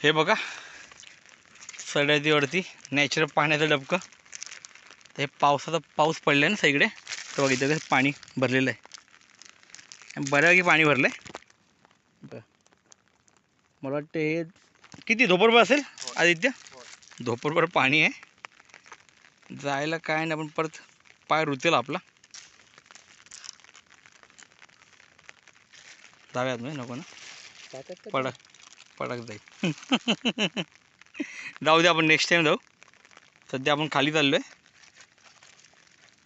हे बघा सड्यावरती नॅचरल पाण्याचं डबकं. हे पाऊस पडला ना सगळीकडे, तर बघा इथं पाणी भरलेलं आहे, बऱ्यापैकी पाणी भरलं आहे. मला वाटतं हे किती धोपरभर असेल आदित्य? धोपरभर पाणी आहे. जायला काय नाही, आपण परत पाय रुतेल आपला. जाऊयात नाही नको ना, पडक जाईल. जाऊ दे, आपण नेक्स्ट टाइम जाऊ. सध्या आपण खाली चाललो आहे.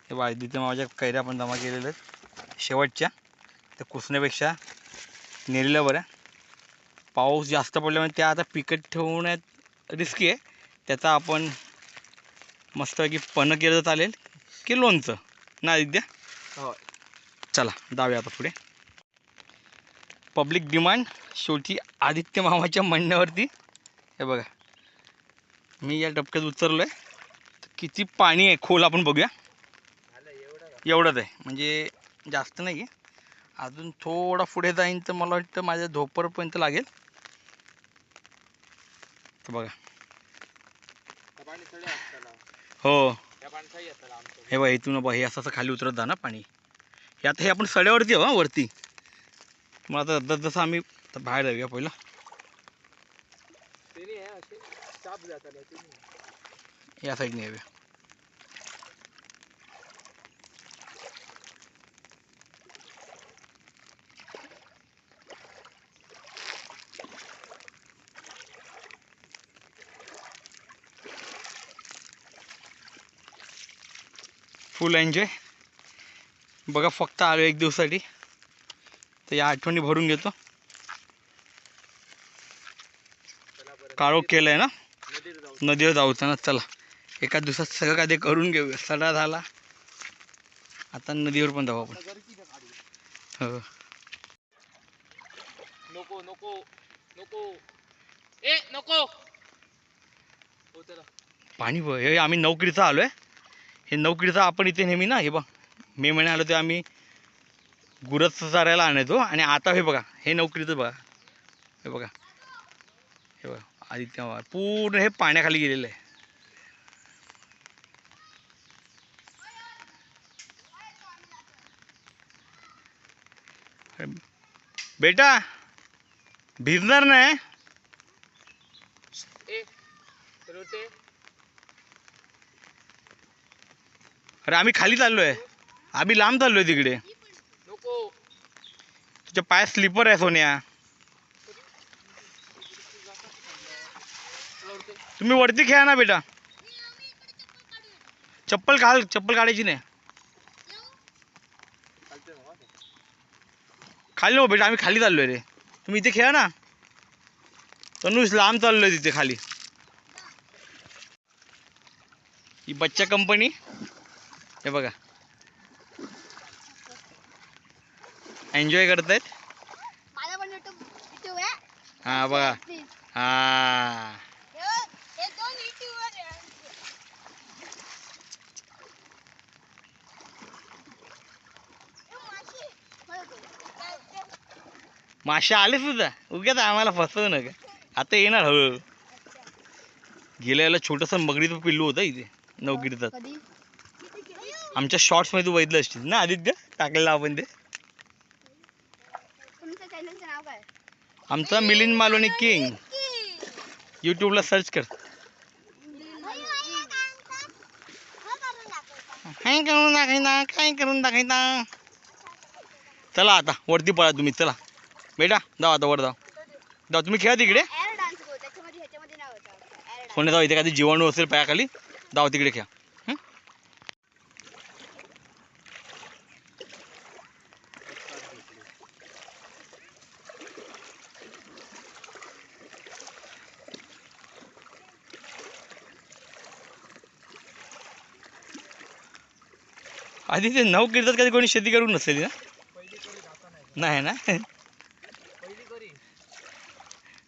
हे बा आदित्य मामाच्या कैऱ्या आपण जमा केलेल्या आहेत शेवटच्या. त्या कुसण्यापेक्षा नेलेल्या बऱ्या. पाऊस जास्त पडल्यामुळे त्या आता पिकट ठेवण्यात रिस्की आहे. त्याचा आपण मस्तपैकी पन्ह केलं तर चालेल की लोणचं ना आदित्य? हो. चला जाऊया आता पुढे. पब्लिक डिमांड शेवटी आदित्य मामाच्या म्हणण्यावरती. हे बघा मी या डबक्यात उतरलो आहे. किती पाणी आहे खोल आपण बघूया. एवढंच आहे, म्हणजे जास्त नाही आहे. अजून थोडा पुढे जाईन तर मला वाटतं माझ्या धोपरपर्यंत लागेल. तर बघा हो, हे बघा इथून बघा हे असं खाली उतरत जा ना पाणी. हे आता हे आपण सड्यावरती हो वरती. मग आता जसं आम्ही बाहेर जाऊया पहिलं. या साईडने येऊया. फुल एन्जॉय. बघा फक्त आलो एक दिवसासाठी, तर या आठवणी भरून घेतो. काळोख केलं आहे ना, नदीवर जाऊचं ना. चला एका दिवसात सगळं काय ते करून घेऊया. सडा झाला, आता नदीवर पण जाऊ आपण. हो नको नको नको ए नको. पाणी हे आम्ही नौकरीचा आलो आहे. हे नौकरीचा आपण इथे नेहमी ना, हे बघ मे महिन्यात आलो ते आम्ही गुरच चारायला आणायचो. आणि आता हे बघा हे नौकरीचं बघा. हे बघा हे बघा आदित्य पूर्ण हे पाण्याखाली गेलेलं आहे. बेटा भिजणार नाही. अरे आम्ही खाली चाललोय, आम्ही लांब चाललोय तिकडे. तुझ्या पायात स्लीपर आहे सोन्या. तुम्ही वरती खेळा ना बेटा. चप्पल काढायची नाही. खाली नको बेटा, आम्ही खाली चाललोय रे. तुम्ही इथे खेळा ना. तनुष लांब चाललोय तिथे खाली. ही बच्चा कंपनी. हे बघा एन्जॉय करतायत. हा बघा हा. मासे आले सुद्धा. उगाच आम्हाला फसवू नका. आता येणार हळूहळू. गेल्या वेळेला छोटंसं मगरीचं पिल्लू होतं इथे नवगिरीचं. आमच्या शॉर्ट्स मध्ये तू बघितलं असतील ना आदित्य, टाकलेलं आपण ते. आमचा मिलिंद मालोनी किंग. यूट्यूबला सर्च कर. काय करून दाखवता, काय करून दाखवता. चला आता वरती पळा तुम्ही. चला बेटा जाऊ आता वर जाऊ. तुम्ही खेळा तिकडे. कोणी जाऊ, इथे काही जीवाणू असेल पायाखाली. जाऊ तिकडे खेळा. आधी ते नौकीर्तात कधी कोणी शेती करून नसेल ना. नाही ना.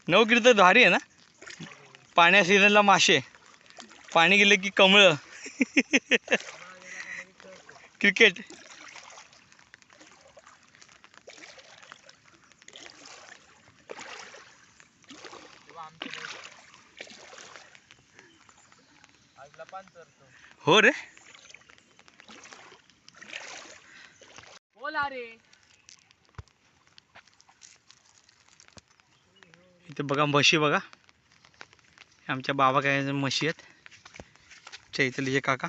नौकीर्तात भारी आहे ना. पाण्या सीझनला मासे, पाणी गेले की कमळं. क्रिकेट. हो रे. बोला रे. इथे बघा म्हशी बघा. आमच्या बाबा काय म्हशी आहेत. चैतलीचे काका.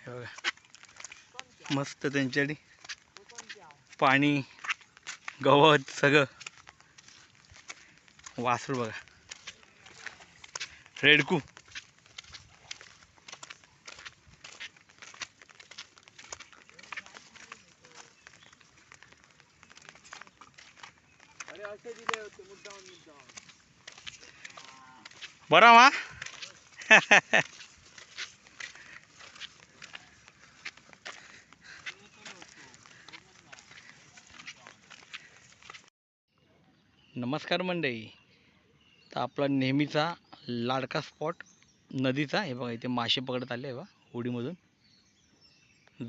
हे बघा मस्त त्यांच्यासाठी पाणी गवत सगळं. वासरू बघा रेडकू. बरा मा. नमस्कार मंडळी. तर आपला नेहमीचा लाडका स्पॉट नदीचा. हे बघा इथे मासे पकडत आले बघा होडीमधून.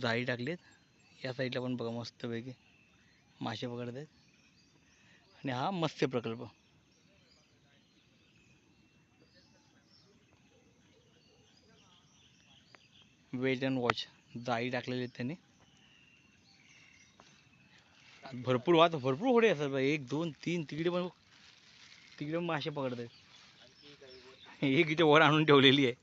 जाळी टाकलीत. या साईडला पण बघा मस्तपैकी मासे पकडत आहेत. आणि हा मत्स्य प्रकल्प. Wait and watch. जाळी टाकलेली आहेत त्यांनी. भरपूर भरपूर होडे असतात. 1 2 3 तिकडे पण मासे पकडत आहेत. एक इथे वर आणून ठेवलेली आहे.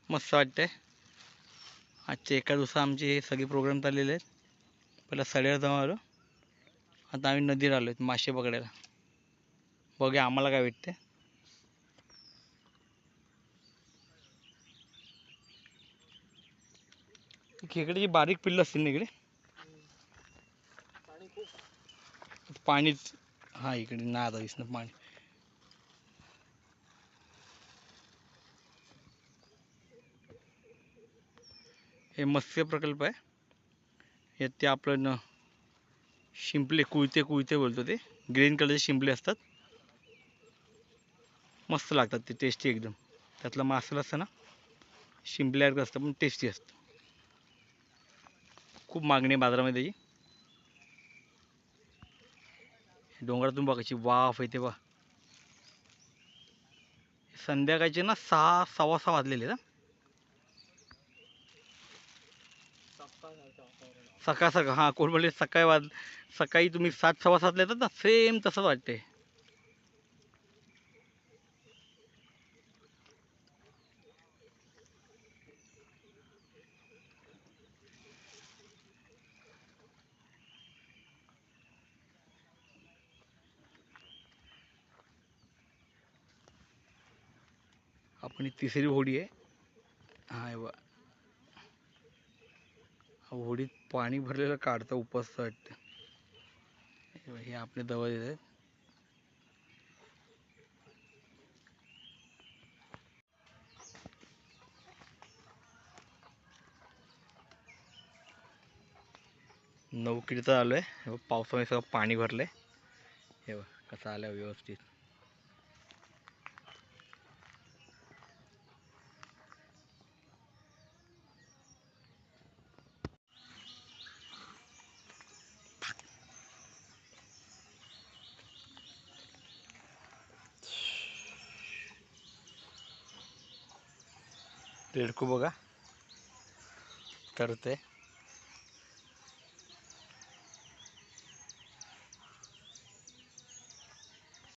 मस्त वाटतंय. आजच्या एका दिवसात आमचे हे सगळे प्रोग्राम चाललेले आहेत. पहिला सड्यावर जाऊन आलो. आता आम्ही नदीवर आलो आहेत मासे पकडायला. बघूया आम्हाला काय भेटते. खेकड्याची बारीक पिल्लं असतील ना इकडे. पाणीच. हा इकडे नाही आता दिसणं पाणी. हे मत्स्य प्रकल्प आहे. हे ते आपलं शिंपले कुळते बोलतो ते. ग्रीन कलरचे शिंपले असतात. मस्त लागतात ते. टेस्टी एकदम. त्यातलं मासल असतं ना शिंपल्यासारखं असतं पण टेस्टी असतं. खूप मागणी आहे बाजारामध्ये त्याची. डोंगरातून बघायची वाफ येते बा. संध्याकाळचे ना 6 6:15 वाजलेले ना. सकाळ हां कोण म्हणले सकाळी तुम्ही 7 7:15 येतात ना सेम तसंच वाटते. आपण तिसरी होडी आहे. हा हे बघ होडीत पाणी भरलेलं काढतं उपसतं वाटतं. हे आपले दवा देत आहेत. नौकीचं आलो आहे. पावसामुळे सगळं पाणी भरलंय. हे बघ कसं आलं व्यवस्थित. रेडकू बघा करते.